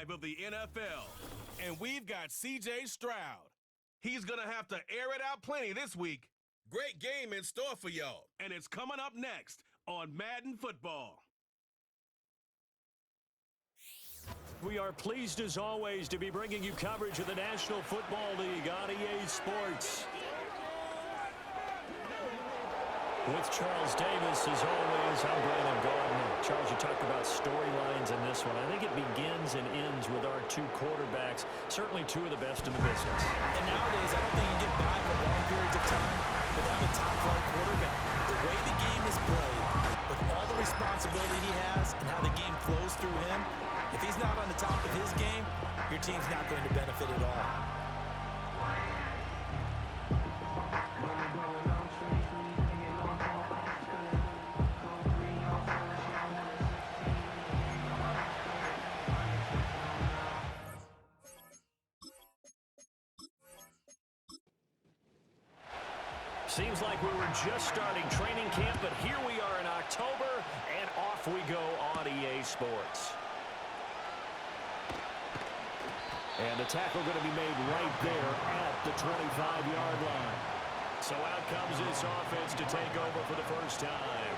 5 of the NFL. And we've got C.J. Stroud. He's going to have to air it out plenty this week. Great game in store for y'all. And it's coming up next on Madden Football. We are pleased, as always, to be bringing you coverage of the National Football League on EA Sports. With Charles Davis, as always, I'm Brandon Gardner. Charles, you talked about storylines in this one. I think it begins and ends with our two quarterbacks, certainly two of the best in the business. And nowadays, I don't think you can get by for long periods of time without a top-flight quarterback. The way the game is played, with all the responsibility he has and how the game flows through him, if he's not on the top of his game, your team's not going to benefit at all. Seems like we were just starting training camp, but here we are in October, and off we go on EA Sports. And the tackle going to be made right there at the 25-yard line. So out comes this offense to take over for the first time.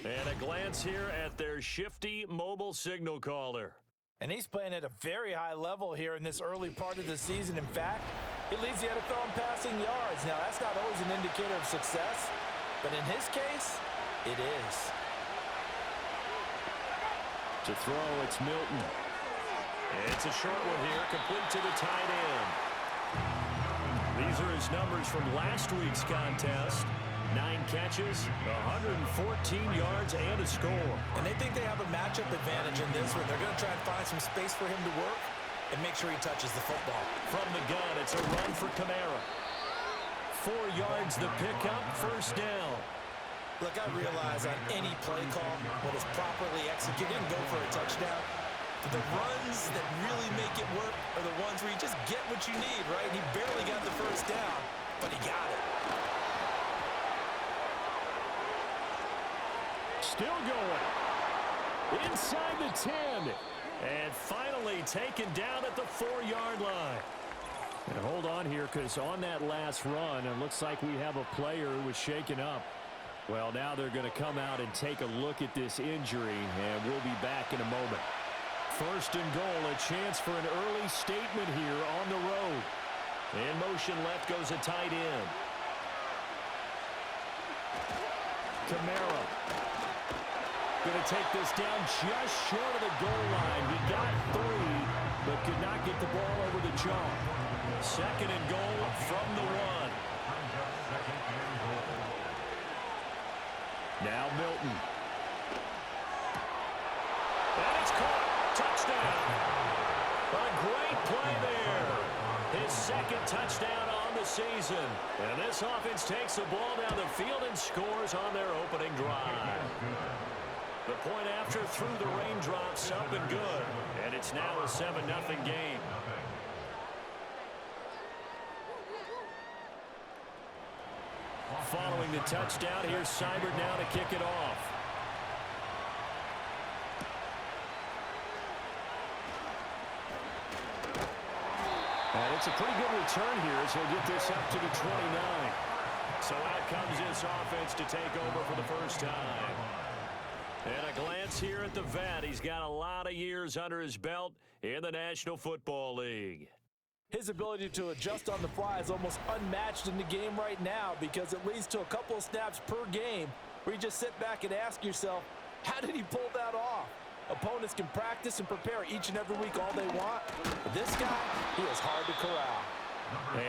And a glance here at their shifty mobile signal caller. And he's playing at a very high level here in this early part of the season. In fact, he leads the NFL in passing yards. Now, that's not always an indicator of success, but in his case, it is. To throw, it's Milton. It's a short one here, complete to the tight end. These are his numbers from last week's contest. 9 catches, 114 yards, and a score. And they think they have a matchup advantage in this one. They're going to try and find some space for him to work and make sure he touches the football. From the gun, it's a run for Kamara. 4 yards the pickup, first down. Look, I realize on any play call, when it's properly executed, and go for a touchdown. But the runs that really make it work are the ones where you just get what you need, right? He barely got the first down, but he got it. Still going. Inside the 10. And finally taken down at the 4-yard line. And hold on here, because on that last run, it looks like we have a player who was shaken up. Well, now they're going to come out and take a look at this injury, and we'll be back in a moment. First and goal, a chance for an early statement here on the road. In motion left goes a tight end. Kamara. Going to take this down just short of the goal line. He got 3, but could not get the ball over the chalk. Second and goal from the 1. Now Milton. And it's caught. Touchdown. A great play there. His second touchdown on the season. And this offense takes the ball down the field and scores on their opening drive. The point after through the raindrops, up and good. And it's now a 7-0 game. Following the touchdown, here's Seibert now to kick it off. And it's a pretty good return here as he'll get this up to the 29. So out comes this offense to take over for the first time. And a glance here at the vet. He's got a lot of years under his belt in the National Football League. His ability to adjust on the fly is almost unmatched in the game right now, because it leads to a couple of snaps per game where you just sit back and ask yourself, how did he pull that off? Opponents can practice and prepare each and every week all they want. But this guy, he is hard to corral.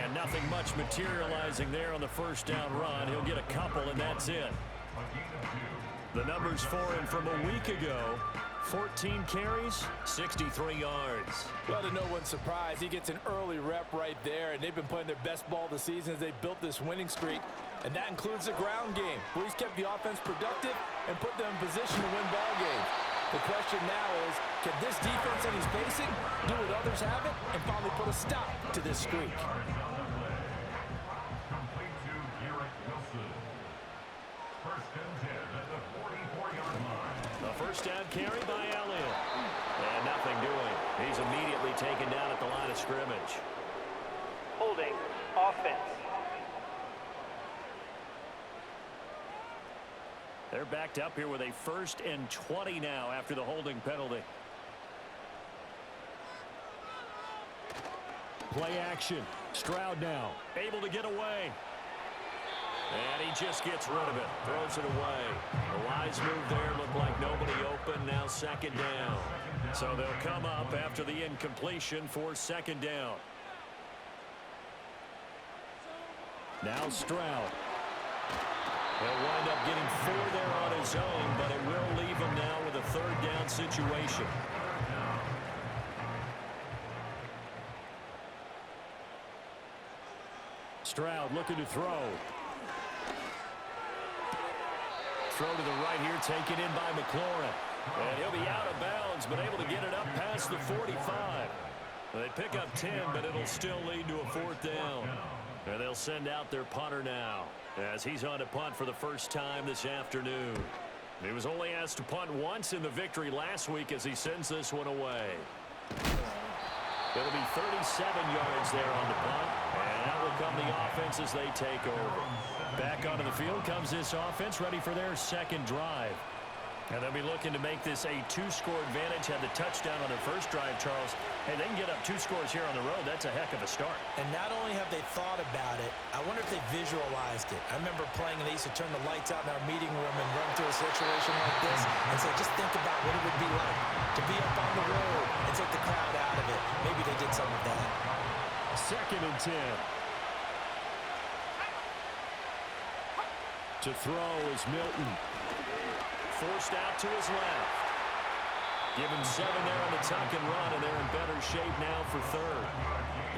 And nothing much materializing there on the first down run. He'll get a couple, and that's it. The numbers for him from a week ago: 14 carries, 63 yards. Well, to no one's surprise, he gets an early rep right there, and they've been playing their best ball this season as they built this winning streak. And that includes the ground game, where he's kept the offense productive and put them in position to win ball games. The question now is, can this defense that he's facing do what others haven't and finally put a stop to this streak? A first down carry by Elliott. And nothing doing. He taken down at the line of scrimmage. Holding offense. They're backed up here with a 1st and 20 now after the holding penalty. Play action. Stroud now able to get away. And he just gets rid of it. Throws it away. The wise move there. Looked like nobody open. Now 2nd down. So they'll come up after the incompletion for 2nd down. Now Stroud. He'll wind up getting 4 there on his own, but it will leave him now with a 3rd down situation. Stroud looking to throw. Throw to the right here, taken in by McLaurin. And he'll be out of bounds, but able to get it up past the 45. They pick up 10, but it'll still lead to a 4th down. And they'll send out their punter now, as he's on to punt for the first time this afternoon. He was only asked to punt once in the victory last week as he sends this one away. It'll be 37 yards there on the punt, and that will come the offense as they take over. Back onto the field comes this offense, ready for their 2nd drive. And they'll be looking to make this a 2-score advantage. Had the touchdown on their first drive, Charles. Hey, they can get up 2 scores here on the road. That's a heck of a start. And not only have they thought about it, I wonder if they visualized it. I remember playing, and they used to turn the lights out in our meeting room and run through a situation like this and say, just think about what it would be like to be up on the road and take the crowd out of it. Maybe they did some of that. 2nd and 10. To throw is Milton. Forced out to his left. Given 7 there on the tuck and run, and they're in better shape now for 3rd.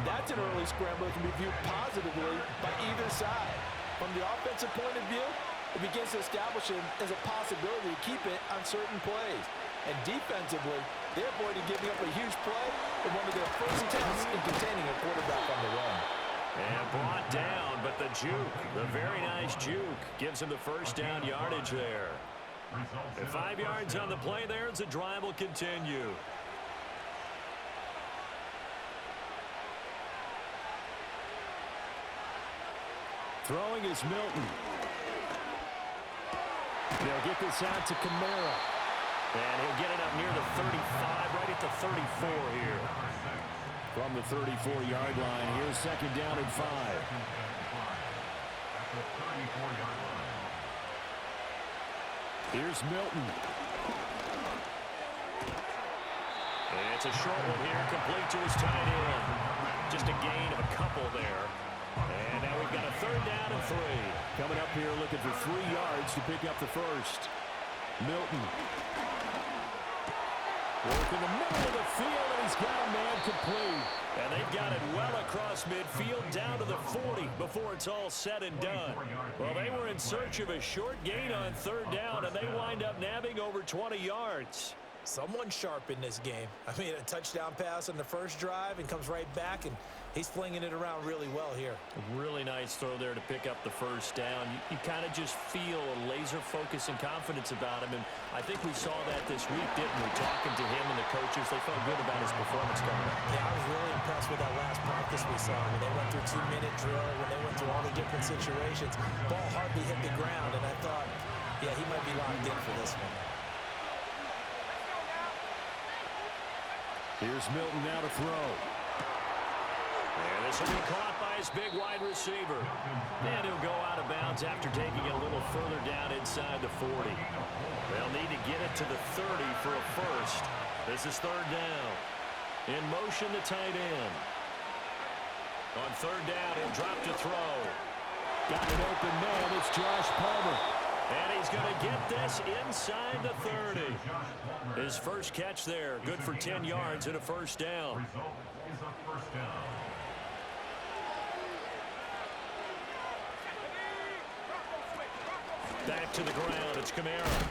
That's an early scramble that can be viewed positively by either side. From the offensive point of view, it begins to establish him as a possibility to keep it on certain plays. And defensively, they're avoiding giving up a huge play in one of their first attempts in containing a quarterback on the run. And brought down, but the juke, the very nice juke, gives him the 1st down yardage there. And 5 yards on the play there as the drive will continue. Throwing is Milton. They'll get this out to Kamara. And he'll get it up near the 35, right at the 34 here. From the 34-yard line, here's 2nd down and 5. Here's Milton. And it's a short one here, complete to his tight end. Just a gain of a couple there. And now we've got a 3rd down and 3. Coming up here looking for 3 yards to pick up the 1st. Milton. Work in the middle of the field, and he's got a man complete. And they've got it well across midfield down to the 40 before it's all said and done. Well, they were in search of a short gain on 3rd down, and they wind up nabbing over 20 yards. Someone sharp in this game. I mean, a touchdown pass on the first drive and comes right back, and he's flinging it around really well here. A really nice throw there to pick up the 1st down. You kind of just feel a laser focus and confidence about him, and I think we saw that this week, didn't we? Talking to him and the coaches, they felt good about his performance coming up. Yeah, I was really impressed with that last practice we saw. When they went through 2-minute drill, when they went through all the different situations, ball hardly hit the ground, and I thought, yeah, he might be locked in for this one. Here's Milton now to throw. And this will be caught by his big wide receiver. And he'll go out of bounds after taking it a little further down inside the 40. They'll need to get it to the 30 for a 1st. This is 3rd down. In motion, the tight end. On 3rd down, he'll drop to throw. Got an open man. It's Josh Palmer. And he's going to get this inside the 30. His first catch there, good for 10 yards and a 1st down. Back to the ground, it's Kamara.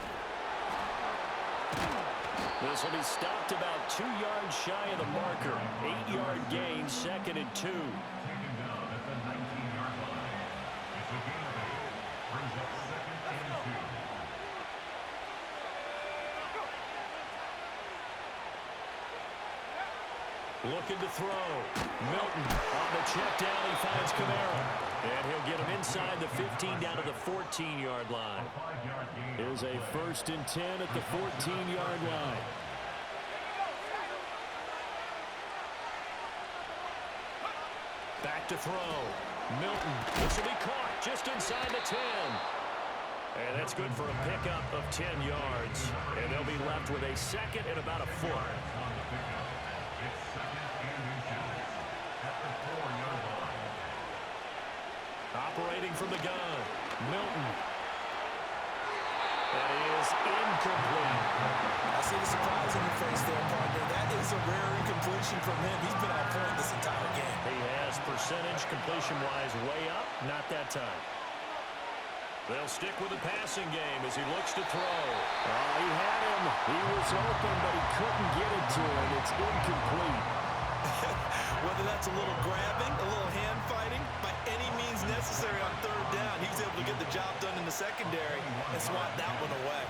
This will be stopped about 2 yards shy of the marker. 8-yard gain, 2nd and 2. Looking to throw. Milton on the check down. He finds Kamara. And he'll get him inside the 15 down to the 14-yard line. Here's a 1st and 10 at the 14-yard line. Back to throw. Milton. This will be caught just inside the 10. And that's good for a pickup of 10 yards. And they'll be left with a 2nd and about a foot. Operating from the gun. Milton. That is incomplete. I see the surprise in your face there, partner. That is a rare incompletion from him. He's been on point this entire game. He has percentage completion-wise way up. Not that time. They'll stick with the passing game as he looks to throw. Oh, he had him. He was open, but he couldn't get it to him. It's incomplete. Whether that's a little grabbing, a little hand fighting, by any means necessary on 3rd down, he was able to get the job done in the secondary and swat that one away.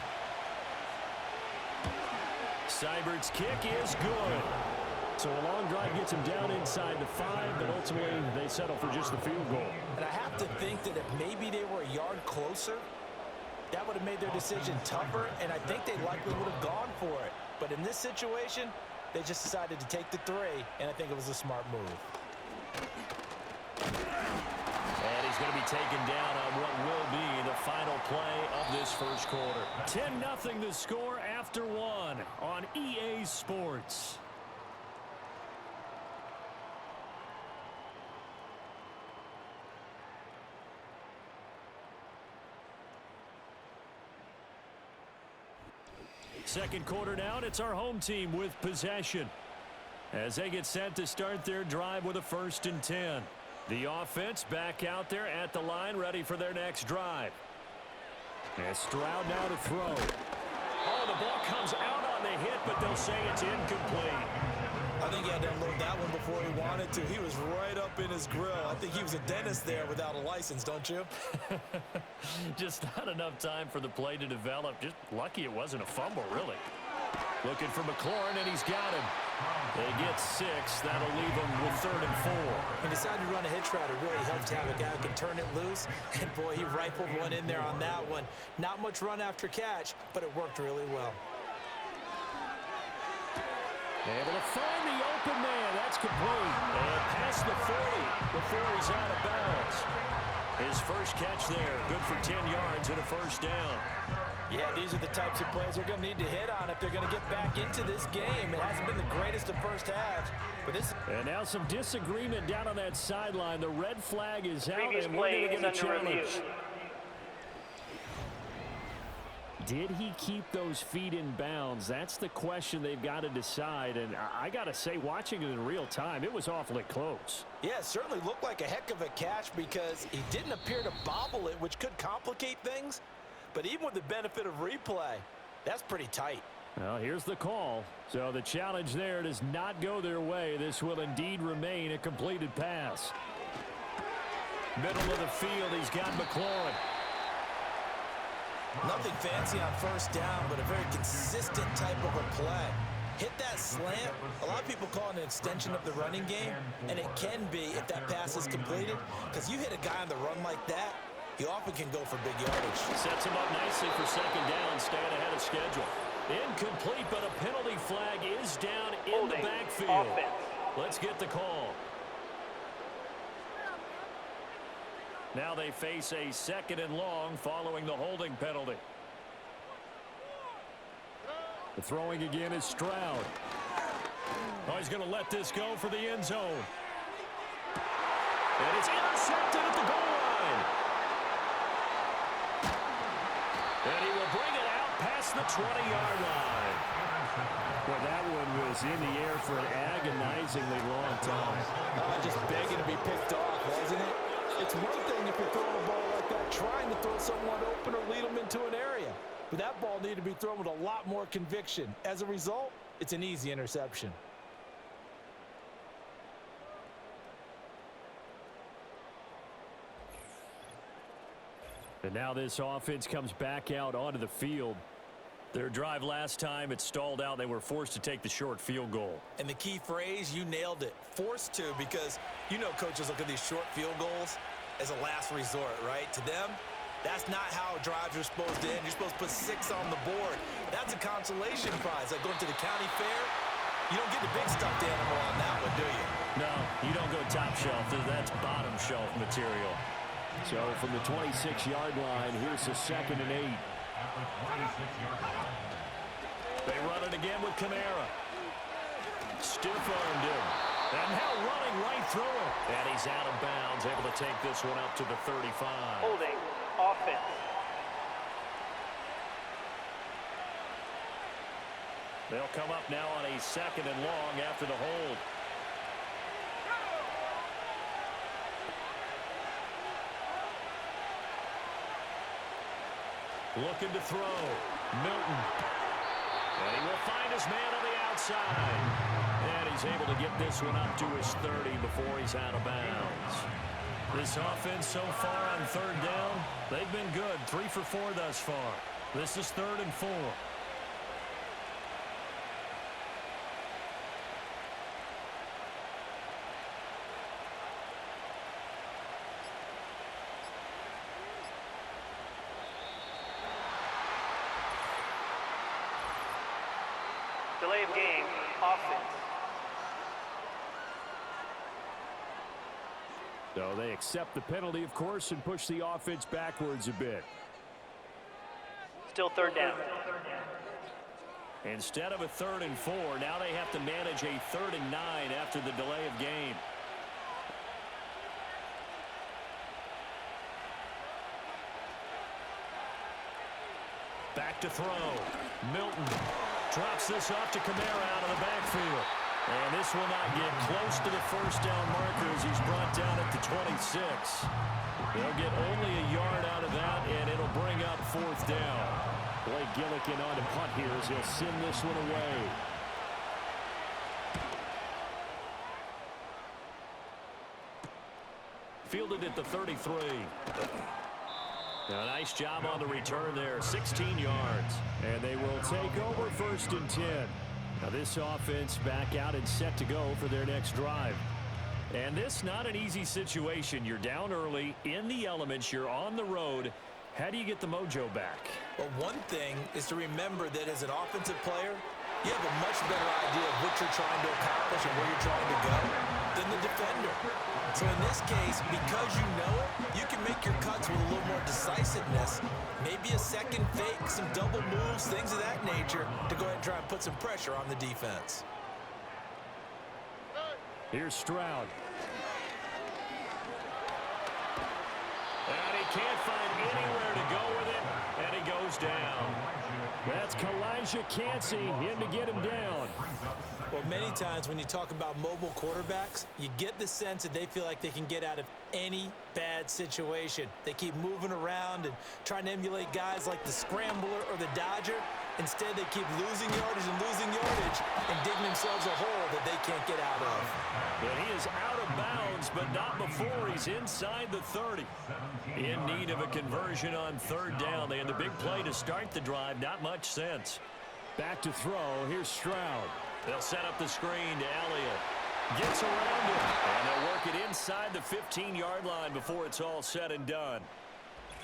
Seibert's kick is good. So a long drive gets him down inside the 5, but ultimately they settle for just the field goal. And I have to think that if maybe they were a yard closer, that would have made their decision tougher, and I think they likely would have gone for it. But in this situation, they just decided to take the 3, and I think it was a smart move. And he's going to be taken down on what will be the final play of this first quarter. 10-0 the score after 1 on EA Sports. Second quarter now, and it's our home team with possession as they get set to start their drive with a 1st and 10. The offense back out there at the line, ready for their next drive. And Stroud now to throw. Oh, the ball comes out on the hit, but they'll say it's incomplete. I think he had to unload that one before he wanted to. He was right up in his grill. I think he was a dentist there without a license, don't you? Just not enough time for the play to develop. Just lucky it wasn't a fumble, really. Looking for McLaurin, and he's got him. They get 6. That'll leave them with 3rd and 4. He decided to run a hitch route. It really helps to have a guy who can turn it loose. And, boy, he rifled one in there on that one. Not much run after catch, but it worked really well. Able to find the open man. That's complete. And past the 40 before he's out of bounds. His first catch there. Good for 10 yards and a 1st down. Yeah, these are the types of plays they're going to need to hit on if they're going to get back into this game. It hasn't been the greatest of first halves, but this. And now some disagreement down on that sideline. The red flag is out, Previous and we're play going to is get a under review. challenge. Did he keep those feet in bounds? That's the question they've got to decide. And I got to say, watching it in real time, it was awfully close. Yeah, it certainly looked like a heck of a catch because he didn't appear to bobble it, which could complicate things. But even with the benefit of replay, that's pretty tight. Well, here's the call. So the challenge there does not go their way. This will indeed remain a completed pass. Middle of the field, he's got McLaurin. Nothing fancy on 1st down, but a very consistent type of a play. Hit that slant. A lot of people call it an extension of the running game, and it can be if that pass is completed, because you hit a guy on the run like that, he often can go for big yardage. Sets him up nicely for 2nd down, staying ahead of schedule. Incomplete, but a penalty flag is down in the backfield. Offense. Let's get the call. Now they face a 2nd and long following the holding penalty. The throwing again is Stroud. Oh, he's going to let this go for the end zone. And it's intercepted at the goal line. And he will bring it out past the 20-yard line. Well, that one was in the air for an agonizingly long time. Just begging to be picked off, wasn't it? It's one thing if you're throwing a ball like that, trying to throw someone open or lead them into an area. But that ball needed to be thrown with a lot more conviction. As a result, it's an easy interception. And now this offense comes back out onto the field. Their drive last time, it stalled out. They were forced to take the short field goal. And the key phrase, you nailed it. Forced to, because you know coaches look at these short field goals as a last resort, right? To them, that's not how drives are supposed to end. You're supposed to put 6 on the board. That's a consolation prize. Like going to the county fair, you don't get the big stuffed animal on that one, do you? No, you don't go top shelf. That's bottom shelf material. So from the 26-yard line, here's the 2nd and 8. They run it again with Kamara. Stiff-armed him. And now running right through him. And he's out of bounds, able to take this one up to the 35. Holding. Offense. They'll come up now on a 2nd and long after the hold. Looking to throw. Milton. And he will find his man on the outside. And he's able to get this one up to his 30 before he's out of bounds. This offense so far on 3rd down, they've been good. 3 for 4 thus far. This is 3rd and 4. Delay of game. Offense. So they accept the penalty, of course, and push the offense backwards a bit. Still 3rd down. Instead of a 3rd and 4, now they have to manage a 3rd and 9 after the delay of game. Back to throw. Milton drops this off to Kamara out of the backfield. And this will not get close to the 1st down marker as he's brought down at the 26. They'll get only a yard out of that, and it'll bring up 4th down. Blake Gillikin on to punt here as he'll send this one away. Fielded at the 33. A nice job on the return there, 16 yards. And they will take over 1st and 10. Now this offense back out and set to go for their next drive. And this not an easy situation. You're down early, in the elements, you're on the road. How do you get the mojo back? Well, one thing is to remember that as an offensive player, you have a much better idea of what you're trying to accomplish and where you're trying to go than the defender. So in this case, because you know it, you can make your cuts with a little more decisiveness. Maybe a second fake, some double moves, things of that nature to go ahead and try and put some pressure on the defense. Here's Stroud. And he can't find anywhere to go with it, and he goes down. That's Kalijah Cansey in to get him down. Well, many times when you talk about mobile quarterbacks, you get the sense that they feel like they can get out of any bad situation. They keep moving around and trying to emulate guys like the Scrambler or the Dodger. Instead, they keep losing yardage and digging themselves a hole that they can't get out of. But he is out of bounds, but not before he's inside the 30. In need of a conversion on 3rd down. They had the big play to start the drive. Not much sense. Back to throw. Here's Stroud. They'll set up the screen to Elliott. Gets around him. And they'll work it inside the 15-yard line before it's all said and done.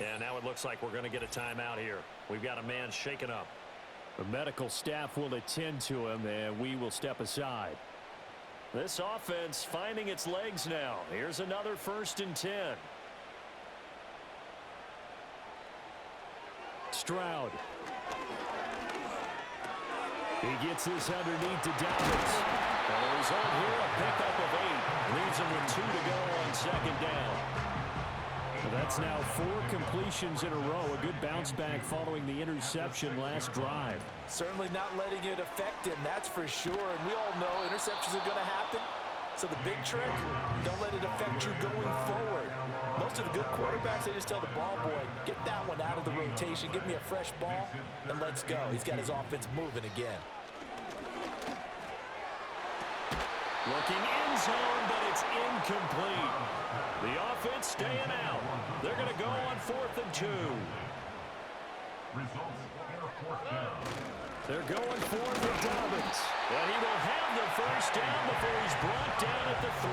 And now it looks like we're going to get a timeout here. We've got a man shaken up. The medical staff will attend to him, and we will step aside. This offense finding its legs now. Here's another 1st and 10. Stroud. He gets this underneath to Dallas. And the result here, a pickup of 8. Leaves him with 2 to go on 2nd down. That's now 4 completions in a row. A good bounce back following the interception last drive. Certainly not letting it affect him, that's for sure. And we all know interceptions are going to happen. So the big trick, don't let it affect you going forward. Most of the good quarterbacks, they just tell the ball boy, get that one out of the rotation, give me a fresh ball, and let's go. He's got his offense moving again. Looking in zone, but it's incomplete. The offense staying out. They're going to go on 4th and 2. They're going for the Dobbins. And he will have the first down before he's brought down at the 3.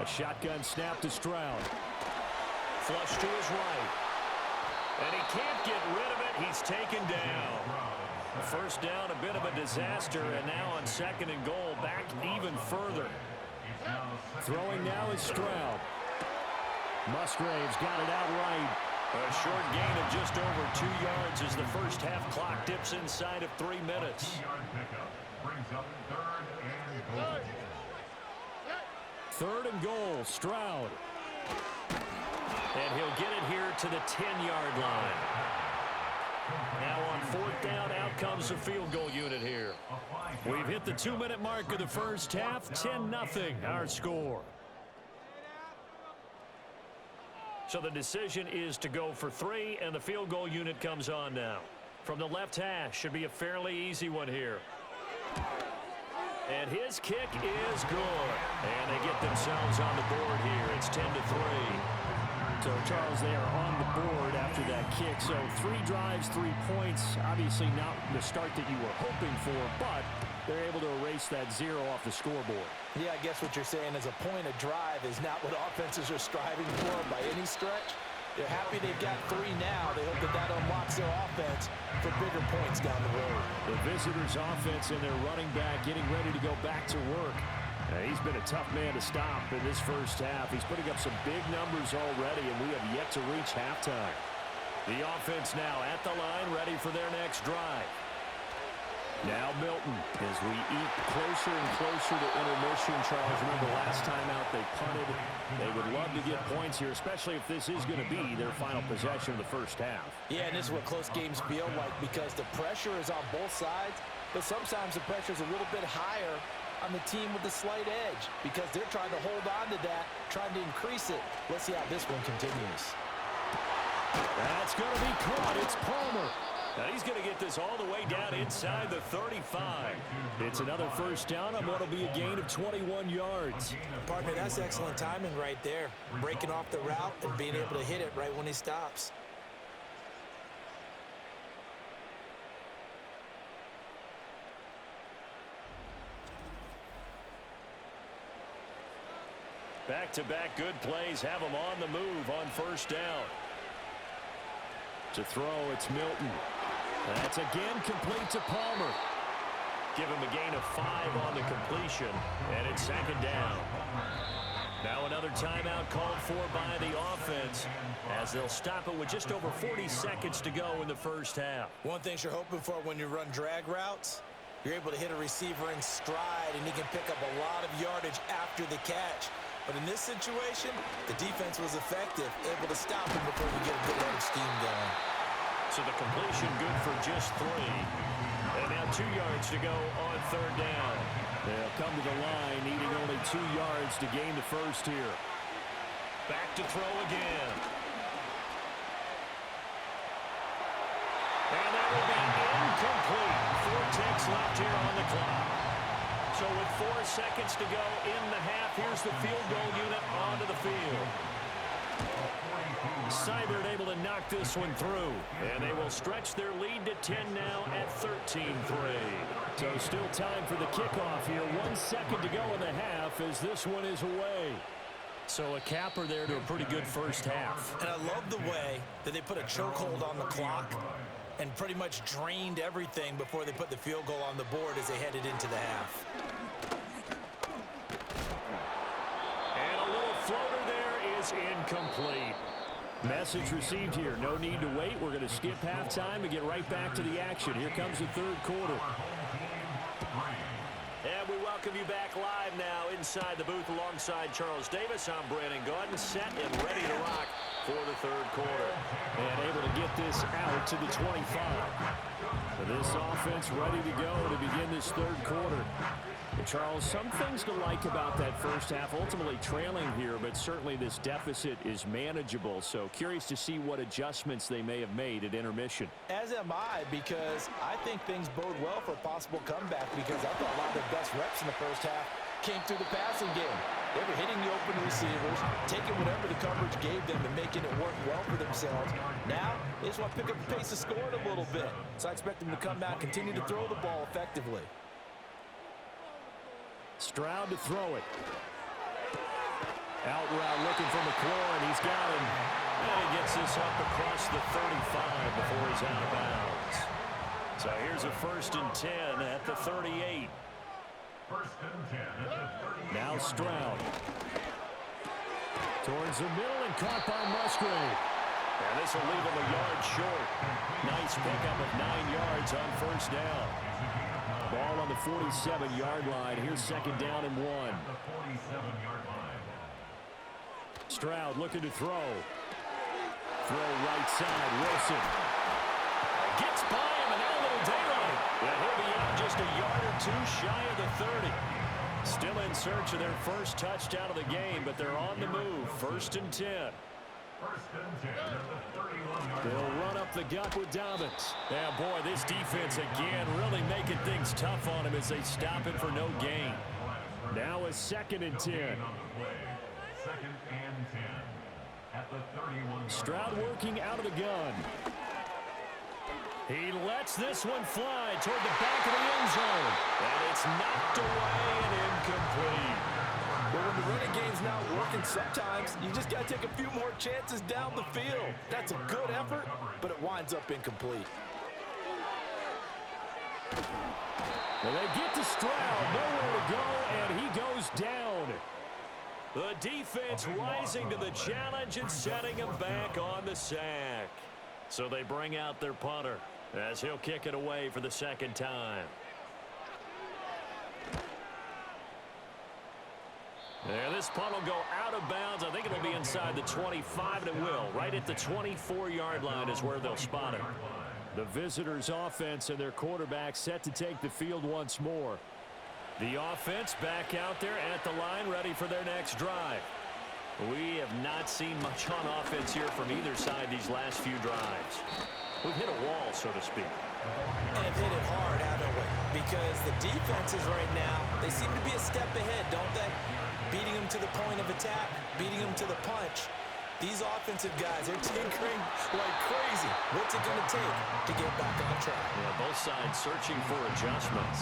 A shotgun snap to Stroud. Flush to his right. And he can't get rid of it. He's taken down. First down, a bit of a disaster, and now on 2nd and goal, back even further. Throwing now is Stroud. Musgrave's got it outright. A short gain of just over 2 yards as the first half clock dips inside of 3 minutes. Third and goal, Stroud. And he'll get it here to the 10-yard line. Now on 4th down, out comes the field goal unit here. We've hit the 2-minute mark of the first half. 10-0 our score. So the decision is to go for 3, and the field goal unit comes on now. From the left hash, should be a fairly easy one here. And his kick is good. And they get themselves on the board here. It's 10-3. So, Charles, they are on the board after that kick. So 3 drives, 3 points. Obviously not the start that you were hoping for, but they're able to erase that 0 off the scoreboard. Yeah, I guess what you're saying is a point of drive is not what offenses are striving for by any stretch. They're happy they've got 3 now. They hope that unlocks their offense for bigger points down the road. The visitors' offense and their running back getting ready to go back to work. He's been a tough man to stop in this first half. He's putting up some big numbers already, and we have yet to reach halftime. The offense now at the line, ready for their next drive. Now Milton, as we eat closer and closer to intermission. Charles, remember last time out they punted. They would love to get points here, especially if this is going to be their final possession of the first half. Yeah, and this is what close games feel like because the pressure is on both sides, but sometimes the pressure is a little bit higher on the team with the slight edge because they're trying to hold on to that, trying to increase it. Let's see how this one continues. That's going to be caught. It's Palmer. Now he's going to get this all the way down inside the 35. It's another first down on what will be a gain of 21 yards. Partner, that's excellent timing right there. Breaking off the route and being able to hit it right when he stops. Back-to-back good plays have him on the move on first down. To throw, it's Milton. That's again complete to Palmer. Give him a gain of 5 on the completion, and it's 2nd down. Now another timeout called for by the offense as they'll stop it with just over 40 seconds to go in the first half. One thing you're hoping for when you run drag routes, you're able to hit a receiver in stride, and he can pick up a lot of yardage after the catch. But in this situation, the defense was effective, able to stop him before you get a good letter scheme going. So the completion good for just 3. And now 2 yards to go on 3rd down. They'll come to the line, needing only 2 yards to gain the first here. Back to throw again. And that will be incomplete. 4 ticks left here on the clock. So with 4 seconds to go in the half, here's the field goal unit onto the field. Seibert able to knock this one through, and they will stretch their lead to 10 now at 13-3. So still time for the kickoff here. 1 second to go in the half as this one is away. So a capper there to a pretty good first half. And I love the way that they put a chokehold on the clock and pretty much drained everything before they put the field goal on the board as they headed into the half. And a little floater there is incomplete. Message received here. No need to wait. We're going to skip halftime and get right back to the action. Here comes the 3rd quarter. And we welcome you back live now inside the booth alongside Charles Davis. I'm Brandon Gaudin, set and ready to rock for the 3rd quarter. And able to get this out to the 25. So this offense ready to go to begin this 3rd quarter. And Charles, some things to like about that first half, ultimately trailing here, but certainly this deficit is manageable. So curious to see what adjustments they may have made at intermission. As am I, because I think things bode well for a possible comeback because I thought a lot of their best reps in the first half came through the passing game. They were hitting the open receivers, taking whatever the coverage gave them and making it work well for themselves. Now, they just want to pick up the pace of scoring a little bit. So I expect them to come out and continue to throw the ball effectively. Stroud to throw it. Out route looking for McLaurin. He's got him. And he gets this up across the 35 before he's out of bounds. So here's a 1st and 10 at the 38. Now Stroud. Towards the middle and caught by Musgrave. And this will leave him a yard short. Nice pickup of 9 yards on 1st down. Ball on the 47-yard line. Here's 2nd down and 1. Stroud looking to throw. Throw right side. Wilson. Gets by him and now a little daylight. And he'll be out just a yard or 2 shy of the 30. Still in search of their first touchdown of the game, but they're on the move. 1st and 10. They'll run up the gut with Dobbins. Yeah, boy, this defense again really making things tough on him as they stop him for no gain. Now a 2nd and 10. Stroud working out of the gun. He lets this one fly toward the back of the end zone. And it's knocked away and incomplete. Well, when the running game's not working, sometimes you just got to take a few more chances down the field. That's a good effort, but it winds up incomplete. Well, they get to Stroud, nowhere to go, and he goes down. The defense rising to the challenge and setting him back on the sack. So they bring out their punter as he'll kick it away for the 2nd time. And this punt will go out of bounds. I think it'll be inside the 25, and it will. Right at the 24-yard line is where they'll spot it. The visitors' offense and their quarterback set to take the field once more. The offense back out there at the line, ready for their next drive. We have not seen much on offense here from either side these last few drives. We've hit a wall, so to speak. And have hit it hard, haven't we? Because the defenses right now, they seem to be a step ahead, don't they? Beating them to the point of attack, beating them to the punch. These offensive guys, they're tinkering like crazy. What's it going to take to get back on track? Yeah, both sides searching for adjustments.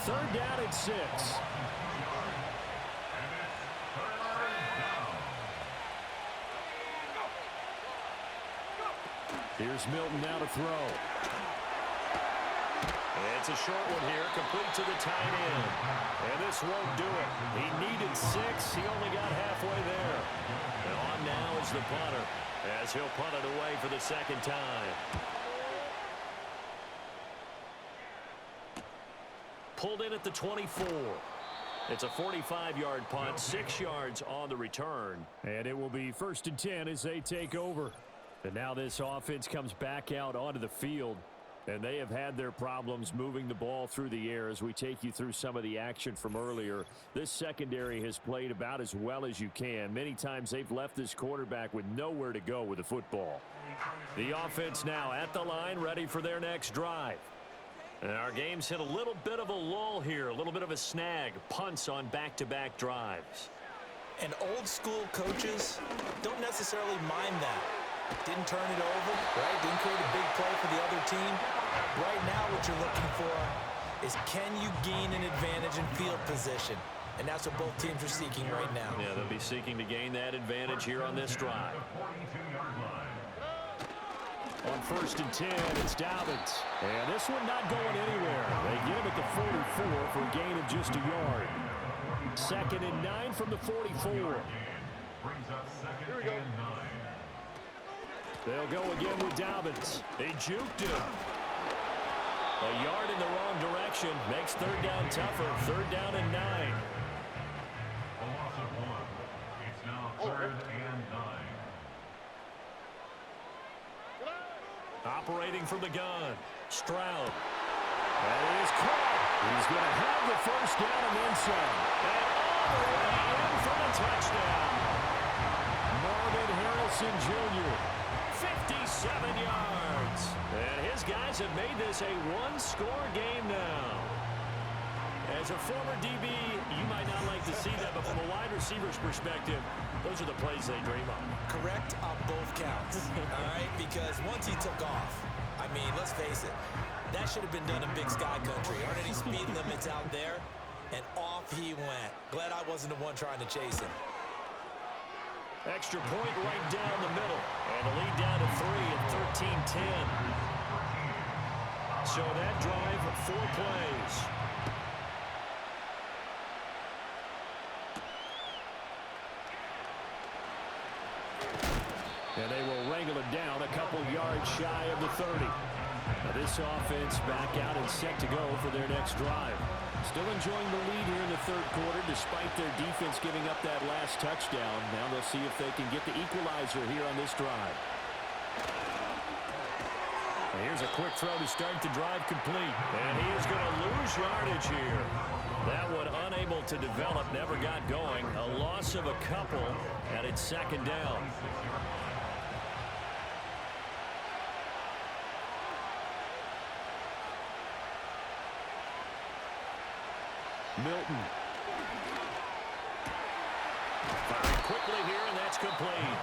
3rd down and 6. Here's Milton now to throw. It's a short one here, complete to the tight end. And this won't do it. He needed 6. He only got halfway there. And on now is the punter as he'll punt it away for the 2nd time. Pulled in at the 24. It's a 45-yard punt, 6 yards on the return. And it will be 1st and 10 as they take over. And now this offense comes back out onto the field. And they have had their problems moving the ball through the air as we take you through some of the action from earlier. This secondary has played about as well as you can. Many times they've left this quarterback with nowhere to go with the football. The offense now at the line, ready for their next drive. And our game's hit a little bit of a lull here, a little bit of a snag. Punts on back-to-back drives. And old school coaches don't necessarily mind that. Didn't turn it over, right? Didn't create a big play for the other team. Right now what you're looking for is can you gain an advantage in field position? And that's what both teams are seeking right now. Yeah, they'll be seeking to gain that advantage here on this drive. On 1st and 10, it's Dobbins. And this one not going anywhere. They get him at the 44 for a gain of just a yard. 2nd and 9 from the 44. Here we go. They'll go again with Dobbins. They juked him. A yard in the wrong direction makes 3rd down tougher. 3rd down and 9. A loss of 1. It's now 3rd and 9. Operating from the gun. Stroud. That is caught. He's going to have the 1st down and then some. And all the way in for the touchdown. Marvin Harrison Jr. 57 yards. And his guys have made this a one-score game now. As a former DB, you might not like to see that, but from a wide receiver's perspective, those are the plays they dream of. Correct on both counts, all right? Because once he took off, I mean, let's face it, that should have been done in Big Sky Country. Aren't any speed limits out there? And off he went. Glad I wasn't the one trying to chase him. Extra point right down the middle. And the lead down to 3 at 13-10. So that drive, 4 plays. And they will wrangle it down a couple yards shy of the 30. Now this offense back out and set to go for their next drive. Still enjoying the lead here in the third quarter despite their defense giving up that last touchdown. Now they'll see if they can get the equalizer here on this drive. And here's a quick throw to start the drive complete. And he is going to lose yardage here. That one unable to develop, never got going. A loss of a couple, and it's second down. Milton. Firing quickly here, and that's complete.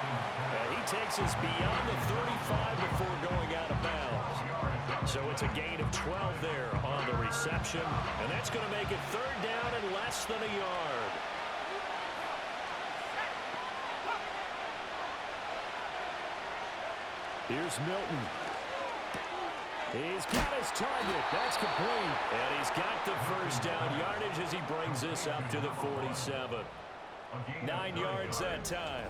And he takes us beyond the 35 before going out of bounds. So it's a gain of 12 there on the reception, and that's going to make it third down and less than a yard. Here's Milton. He's got his target. That's complete. And he's got the first down yardage as he brings this up to the 47. 9 yards that time.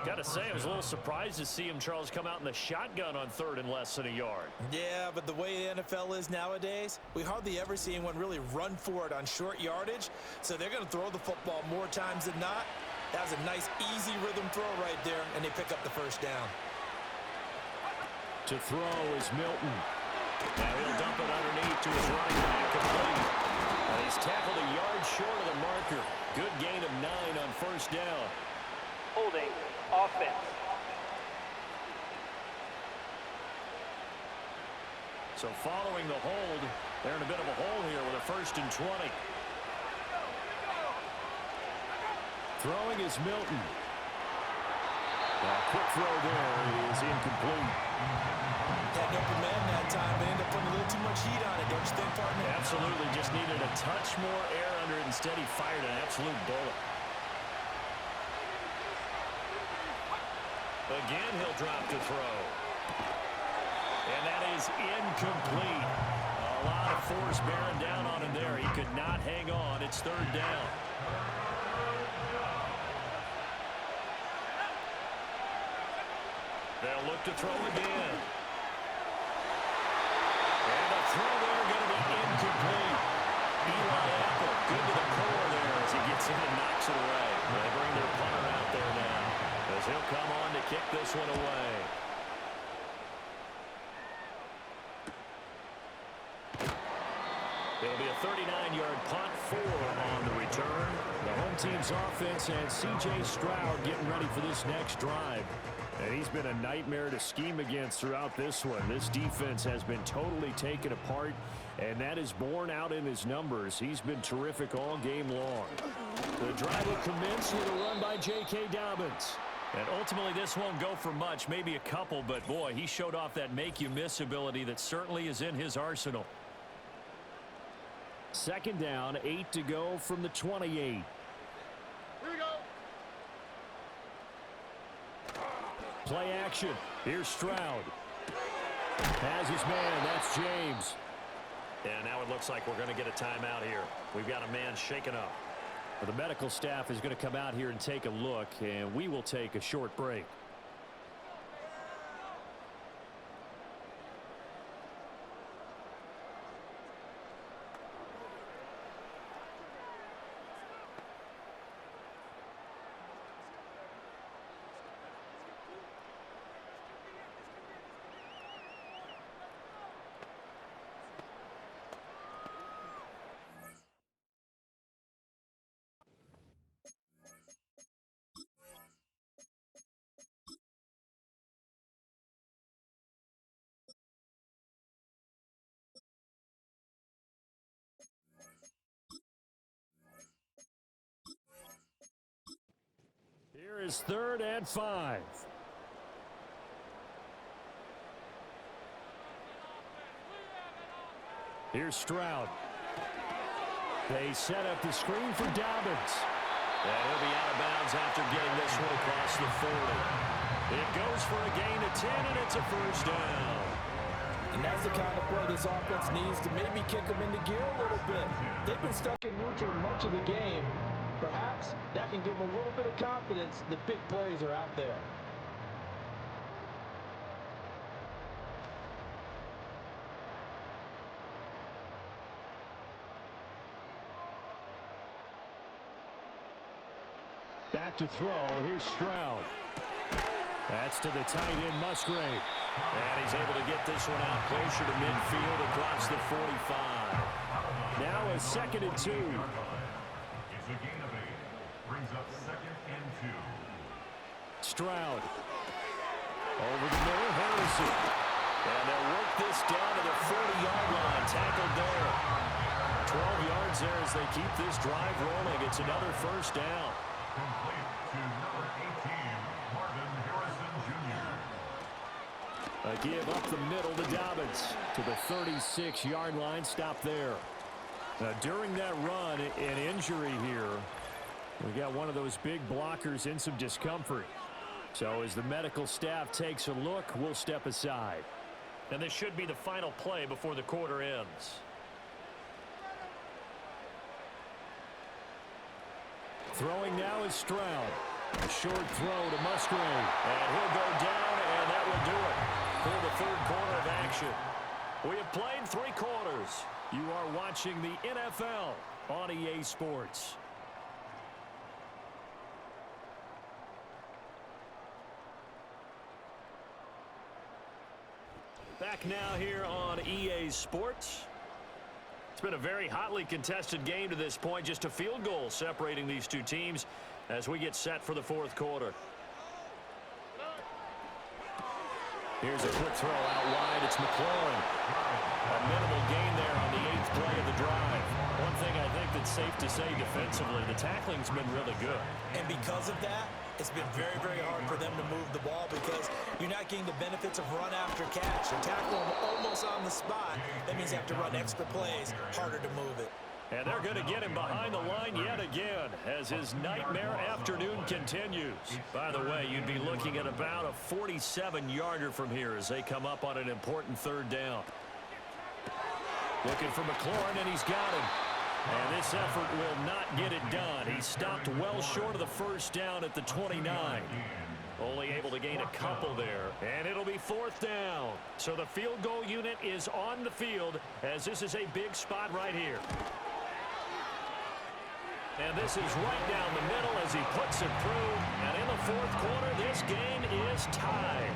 Got to say, I was a little surprised to see him, Charles, come out in the shotgun on third and less than a yard. Yeah, but the way the NFL is nowadays, we hardly ever see anyone really run for it on short yardage. So they're going to throw the football more times than not. That was a nice, easy rhythm throw right there, and they pick up the first down. To throw is Milton. Now he'll dump it underneath to his running back, complete. And he's tackled a yard short of the marker. Good gain of 9 on first down. Holding offense. So following the hold, they're in a bit of a hole here with a 1st and 20. Throwing is Milton. A quick throw there is incomplete. Had an open man that time, but ended up putting a little too much heat on it, don't you think, partner? Absolutely, just needed a touch more air under it. Instead, he fired an absolute bullet. Again, he'll drop to throw. And that is incomplete. A lot of force bearing down on him there. He could not hang on. It's third down. They'll look to throw again. And a throw there going to be incomplete. Eli Apple, good to the core there as he gets in and knocks it away. They bring their punter out there now as he'll come on to kick this one away. It'll be a 39-yard punt, 4 on the return. The home team's offense and C.J. Stroud getting ready for this next drive. And he's been a nightmare to scheme against throughout this one. This defense has been totally taken apart, and that is borne out in his numbers. He's been terrific all game long. The drive will commence with a run by J.K. Dobbins. And ultimately, this won't go for much, maybe a couple, but boy, he showed off that make-you-miss ability that certainly is in his arsenal. Second down, 8 to go from the 28. Here we go. Play action. Here's Stroud. Has his man. That's James. And now it looks like we're going to get a timeout here. We've got a man shaken up. The medical staff is going to come out here and take a look, and we will take a short break. is 3rd and 5. Here's Stroud. They set up the screen for Dobbins. And he'll be out of bounds after getting this one across the 40. It goes for a gain of 10, and it's a first down. And that's the kind of play this offense needs to maybe kick them into gear a little bit. They've been stuck in neutral much of the game. Perhaps that can give them a little bit of confidence. The big plays are out there. Back to throw. Here's Stroud. That's to the tight end, Musgrave. And he's able to get this one out closer to midfield across the 45. Now a 2nd and 2. It's a gain of 8. Brings up 2nd and 2. Stroud. Over the middle, Harrison. And they'll work this down to the 40-yard line. Tackled there. 12 yards there as they keep this drive rolling. It's another first down. Complete to number 18, Marvin Harrison Jr. A give up the middle to Dobbins to the 36-yard line. Stop there. Now, during that run, an injury here. We got one of those big blockers in some discomfort. So as the medical staff takes a look, we'll step aside. And this should be the final play before the quarter ends. Throwing now is Stroud. A short throw to Musgrave. And he'll go down, and that will do it for the 3rd quarter of action. We have played 3 quarters. You are watching the NFL on EA Sports. Back now here on EA Sports. It's been a very hotly contested game to this point. Just a field goal separating these two teams as we get set for the 4th quarter. Here's a quick throw out wide. It's McLaurin. A minimal gain there on the 8th play of the drive. One thing I think that's safe to say defensively, the tackling's been really good. And because of that, it's been very, very hard for them to move the ball because you're not getting the benefits of run after catch. You're tackling them almost on the spot. That means you have to run extra plays, harder to move it. And they're going to get him behind the line yet again as his nightmare afternoon continues. By the way, you'd be looking at about a 47-yarder from here as they come up on an important 3rd down. Looking for McLaurin, and he's got him. And this effort will not get it done. He stopped well short of the first down at the 29. Only able to gain a couple there. And it'll be 4th down. So the field goal unit is on the field as this is a big spot right here. And this is right down the middle as he puts it through. And in the 4th quarter, this game is tied.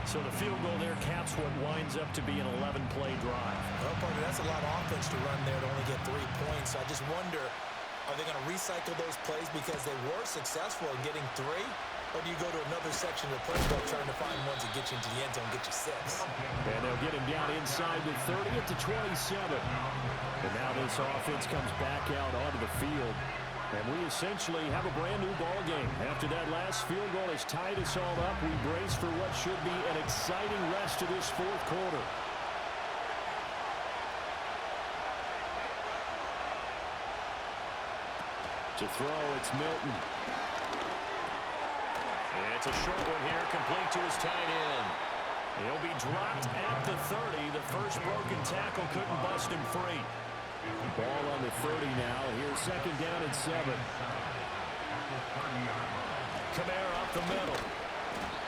So the field goal there caps what winds up to be an 11-play drive. Well, partner, that's a lot of offense to run there to only get 3 points. So I just wonder, are they going to recycle those plays because they were successful in getting 3? Or do you go to another section of the playbook trying to find ones that get you into the end zone, get you 6? And they'll get him down inside the 30 at the 27. And now this offense comes back out onto the field. And we essentially have a brand new ball game. After that last field goal has tied us all up, we brace for what should be an exciting rest of this 4th quarter. To throw, it's Milton. It's a short one here, complete to his tight end. He'll be dropped at the 30. The first broken tackle couldn't bust him free. Ball on the 30 now. Here's 2nd down and 7. Kamara up the middle.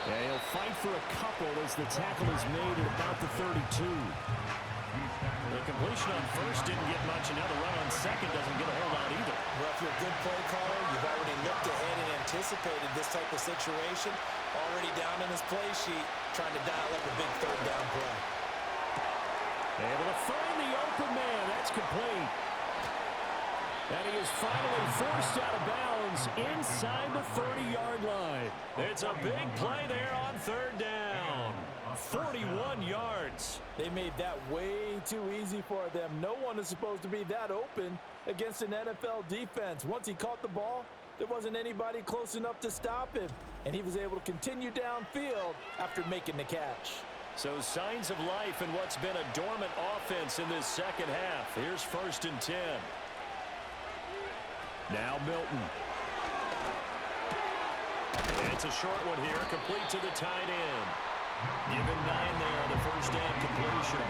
And he'll fight for a couple as the tackle is made at about the 32. The completion on first didn't get much, and now the run on second doesn't get a whole lot either. Well, if you're a good play caller, you've already looked ahead and anticipated this type of situation. Already down in his play sheet, trying to dial up a big 3rd down play. Able to find the open man. That's complete. And he is finally forced out of bounds inside the 30-yard line. It's a big play there on 3rd down. 41 yards. They made that way too easy for them. No one is supposed to be that open against an NFL defense. Once he caught the ball, There wasn't anybody close enough to stop him, and he was able to continue downfield after making the catch. So signs of life in what's been a dormant offense in this second half. Here's 1st and 10. Now Milton. It's a short one here, complete to the tight end. Given 9 there on the first down completion.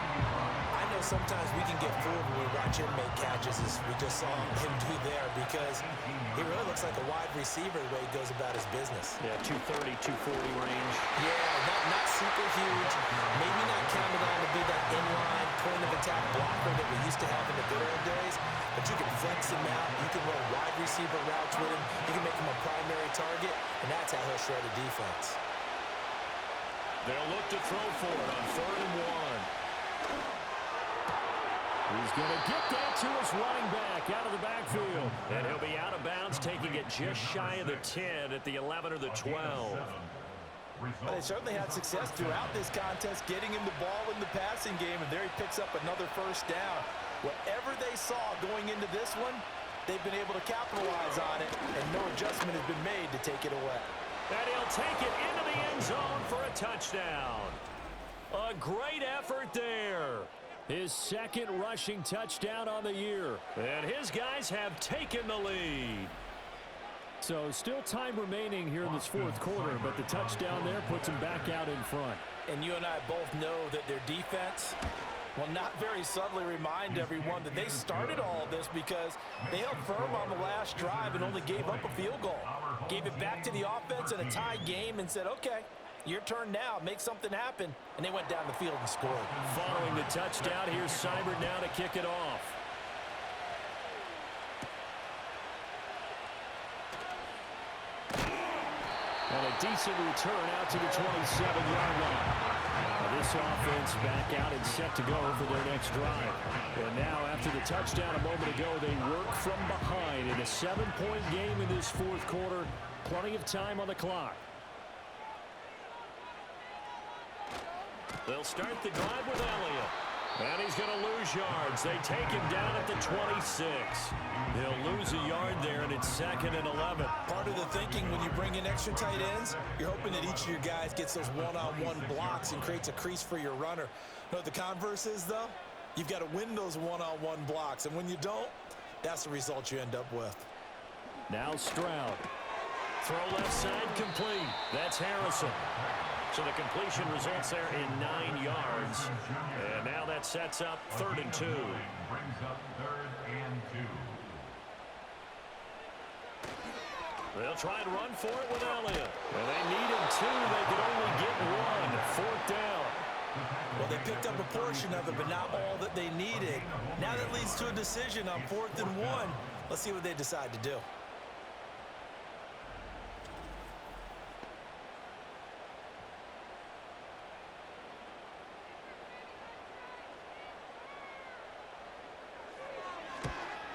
I know sometimes we can get fooled when we watch him make catches as we just saw him do there because he really looks like a wide receiver the way he goes about his business. Yeah, 230, 240 range. Yeah, not super huge. Maybe not counted on to be that inline point of attack blocker that we used to have in the good old days, but you can flex him out. You can run wide receiver routes with him. You can make him a primary target, and that's how he'll shred a defense. They'll look to throw for it on 3rd and 1. He's going to get that to his running back out of the backfield. And he'll be out of bounds, taking it just shy of the 10 at the 11 or the 12. Well, they certainly had success throughout this contest, getting him the ball in the passing game, and there he picks up another first down. Whatever they saw going into this one, they've been able to capitalize on it, and no adjustment has been made to take it away. And he'll take it into the end zone for a touchdown. A great effort there. His 2nd rushing touchdown on the year. And his guys have taken the lead. So still time remaining here in this 4th quarter, but the touchdown there puts him back out in front. And you and I both know that their defense will not very subtly remind everyone that they started all of this because they held firm on the last drive and only gave up a field goal. Gave it back to the offense in a tie game and said, okay, your turn now, make something happen. And they went down the field and scored. Following the touchdown, here's Seibert now to kick it off. And a decent return out to the 27-yard line. Now this offense back out and set to go for their next drive. And now after the touchdown a moment ago, they work from behind in a 7-point game in this 4th quarter. Plenty of time on the clock. They'll start the drive with Elliott. And he's going to lose yards. They take him down at the 26. He'll lose a yard there, and it's 2nd and 11. Part of the thinking when you bring in extra tight ends, you're hoping that each of your guys gets those one-on-one blocks and creates a crease for your runner. You know what the converse is, though? You've got to win those one-on-one blocks, and when you don't, that's the result you end up with. Now Stroud. Throw left side complete. That's Harrison. So the completion results there in 9 yards. And now that sets up 3rd and 2. Brings up 3rd and 2. They'll try and run for it with Elliott. And they needed 2. They could only get 1. 4th down. Well, they picked up a portion of it, but not all that they needed. Now that leads to a decision on 4th and 1. Let's see what they decide to do.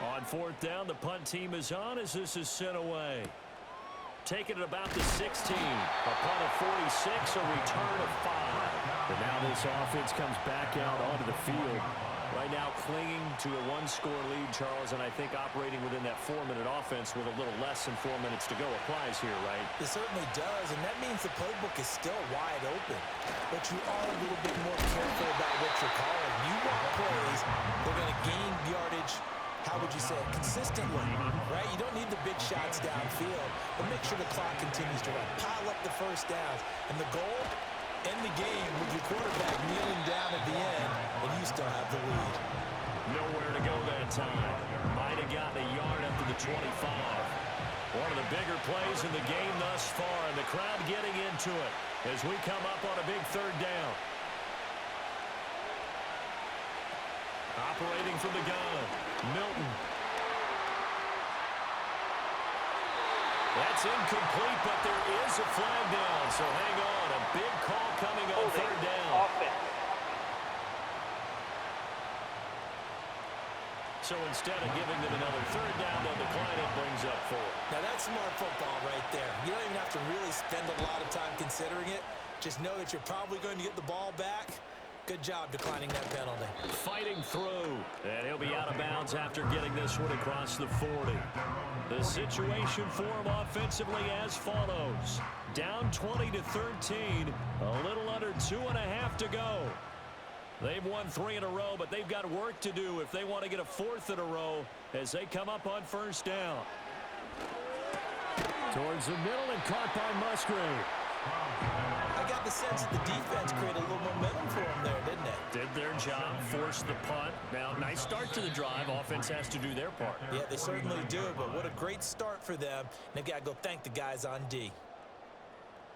On 4th down, the punt team is on as this is sent away. Taking it about the 16. A punt of 46, a return of 5. And now this offense comes back out onto the field. Right now clinging to a 1-score lead, Charles, and I think operating within that 4-minute offense with a little less than 4 minutes to go applies here, right? It certainly does, and that means the playbook is still wide open. But you are a little bit more careful about what you're calling. You want plays that are going to gain yardage, how would you say it, consistently, right? You don't need the big shots downfield, but make sure the clock continues to run. Pile up the first downs. And the goal, end the game with your quarterback kneeling down at the end, and you still have the lead. Nowhere to go that time. Might have gotten a yard up to the 25. One of the bigger plays in the game thus far, and the crowd getting into it as we come up on a big 3rd down. Operating from the gun, Milton. That's incomplete, but there is a flag down, so hang on. A big call coming on 3rd down. Offense. So instead of giving them another 3rd down, they'll decline it, brings up 4. Now that's smart football right there. You don't even have to really spend a lot of time considering it. Just know that you're probably going to get the ball back, Good job declining that penalty. Fighting through, and he'll be out of bounds after getting this one across the 40. The situation for him offensively as follows. Down 20-13, a little under 2.5 to go. They've won 3 in a row, but they've got work to do if they want to get a 4th in a row as they come up on first down. Towards the middle and caught by Musgrave. I got the sense that the defense created a little momentum for them there, didn't it? Did their job, forced the punt. Now, nice start to the drive. Offense has to do their part. Yeah, they certainly do, but what a great start for them. They've got to go thank the guys on D.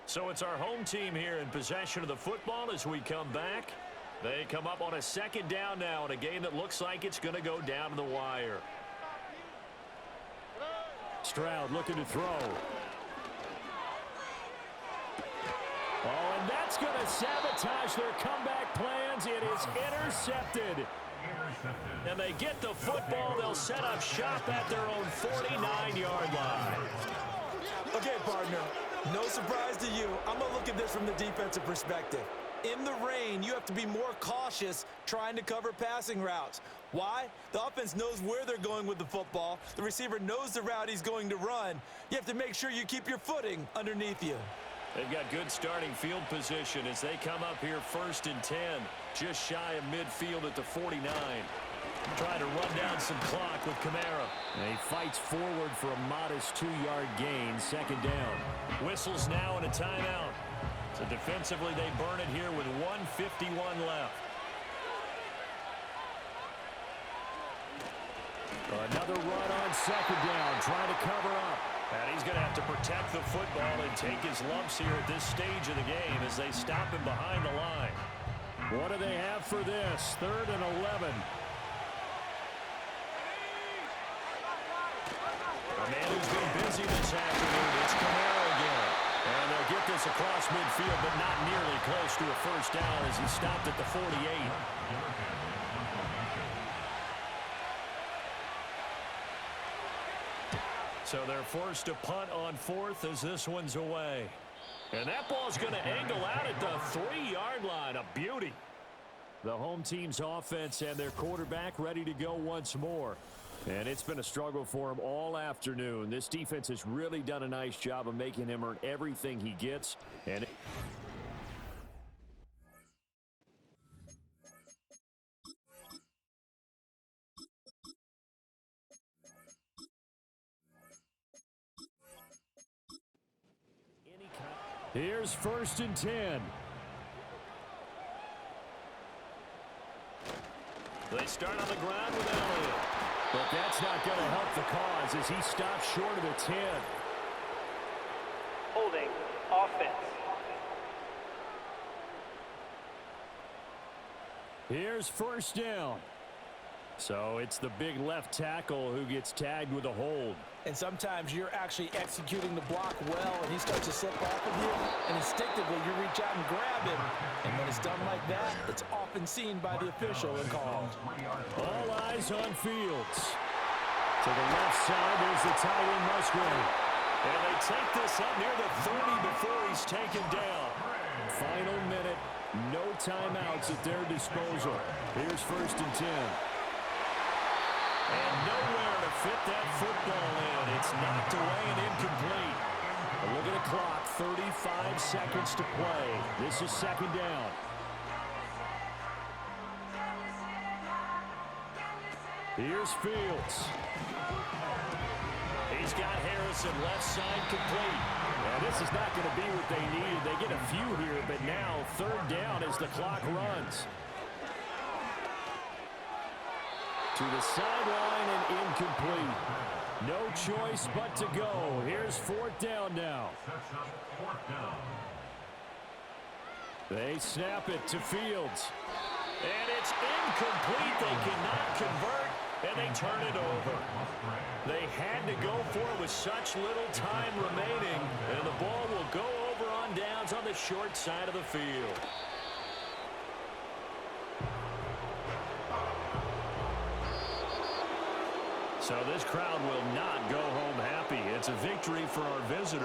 So it's our home team here in possession of the football as we come back. They come up on a 2nd down now in a game that looks like it's going to go down to the wire. Stroud looking to throw. Oh, and that's going to sabotage their comeback plans. It is intercepted. And they get the football. They'll set up shop at their own 49-yard line. Okay, partner, no surprise to you. I'm going to look at this from the defensive perspective. In the rain, you have to be more cautious trying to cover passing routes. Why? The offense knows where they're going with the football. The receiver knows the route he's going to run. You have to make sure you keep your footing underneath you. They've got good starting field position as they come up here 1st and 10, just shy of midfield at the 49. Trying to run down some clock with Kamara. And he fights forward for a modest 2-yard gain, 2nd down. Whistles now and a timeout. So defensively, they burn it here with 1:51 left. Another run on 2nd down, trying to cover up. And he's going to have to protect the football and take his lumps here at this stage of the game as they stop him behind the line. What do they have for this? 3rd and 11. A man who's been busy this afternoon, it's Kamara again. And they'll get this across midfield, but not nearly close to a 1st down as he stopped at the 48. So they're forced to punt on 4th as this one's away. And that ball's going to angle out at the 3-yard line. A beauty. The home team's offense and their quarterback ready to go once more. And it's been a struggle for him all afternoon. This defense has really done a nice job of making him earn everything he gets. And here's 1st and 10. They start on the ground with Elliott. But that's not going to help the cause as he stops short of the 10. Holding offense. Here's 1st down. So it's the big left tackle who gets tagged with a hold. And sometimes you're actually executing the block well, and he starts to slip off of you, and instinctively you reach out and grab him. And when it's done like that, it's often seen by the official and called. All eyes on Fields. To the left side, there's the tight end Musgrave. And they take this up near the 30 before he's taken down. Final minute, no timeouts at their disposal. Here's 1st and 10. And nowhere to fit that football in. It's knocked away and incomplete. A look at the clock, 35 seconds to play. This is 2nd down. Here's Fields. He's got Harrison left side complete. Now this is not going to be what they needed. They get a few here, but now 3rd down as the clock runs. To the sideline and incomplete. No choice but to go. Here's 4th down now. They snap it to Fields. And it's incomplete. They cannot convert, and they turn it over. They had to go for it with such little time remaining, and the ball will go over on downs on the short side of the field. So this crowd will not go home happy. It's a victory for our visitors.